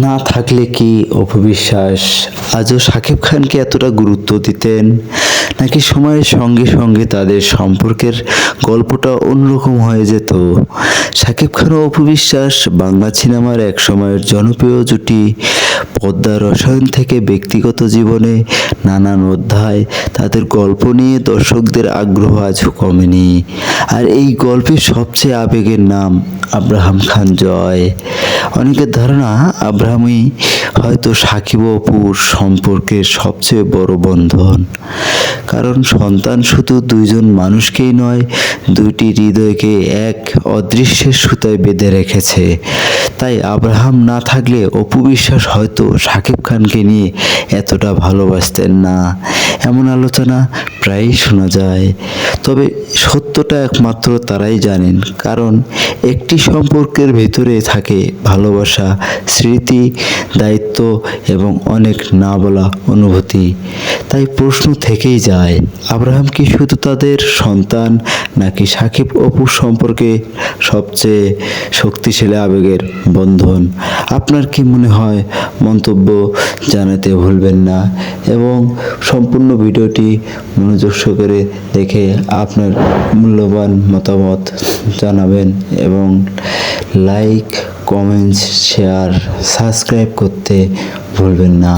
না থাকলে কি অপবিশ্বাস আজও শাকিব খানকে এতটা গুরুত্ব দিতেন, নাকি সময়ের সঙ্গে সঙ্গে তাদের সম্পর্কের গল্পটা অন্যরকম হয়ে যেত? শাকিব খান ও অপবিশ্বাস বাংলা সিনেমার এক সময়ের জনপ্রিয় জুটি। পদ্মার রসায়ন থেকে ব্যক্তিগত জীবনে নানান অধ্যায়, তাদের গল্প নিয়ে দর্শকদের আগ্রহ আজও কমেনি। আর এই গল্পের সবচেয়ে আবেগের নাম আব্রাহাম খান জয়। অনেকের ধারণা আব্রাহামই হয়তো সাকিব ও অপুর সম্পর্কের সবচেয়ে বড় বন্ধন, কারণ সন্তান শুধু দুইজন মানুষকেই নয়, দুইটি হৃদয়কে এক অদৃশ্যের সুতায় বেঁধে রেখেছে। তাই আব্রাহাম না থাকলে অপু বিশ্বাস হয়তো সাকিব খানকে নিয়ে এতটা ভালোবাসতেন না, এমন আলোচনা প্রায়ই শোনা যায়। তবে সত্যটা একমাত্র তারাই জানেন, কারণ একটি সম্পর্কের ভেতরে থাকে ভালোবাসা, স্মৃতি, দায়িত্ব এবং অনেক না বলা অনুভূতি। তাই প্রশ্ন থেকেই যায়, আব্রাহাম কি শুধু তাদের সন্তান, নাকি সাকিব অপুর সম্পর্কে সবচেয়ে শক্তিশালী আবেগের বন্ধন? আপনার কি মনে হয়? মন্তব্য জানাতে ভুলবেন না এবং সম্পূর্ণ ভিডিওটি মনোযোগ সহকারে দেখে আপনার মূল্যবান মতামত জানাবেন এবং লাইক, কমেন্টস, শেয়ার, সাবস্ক্রাইব করতে ভুলবেন না।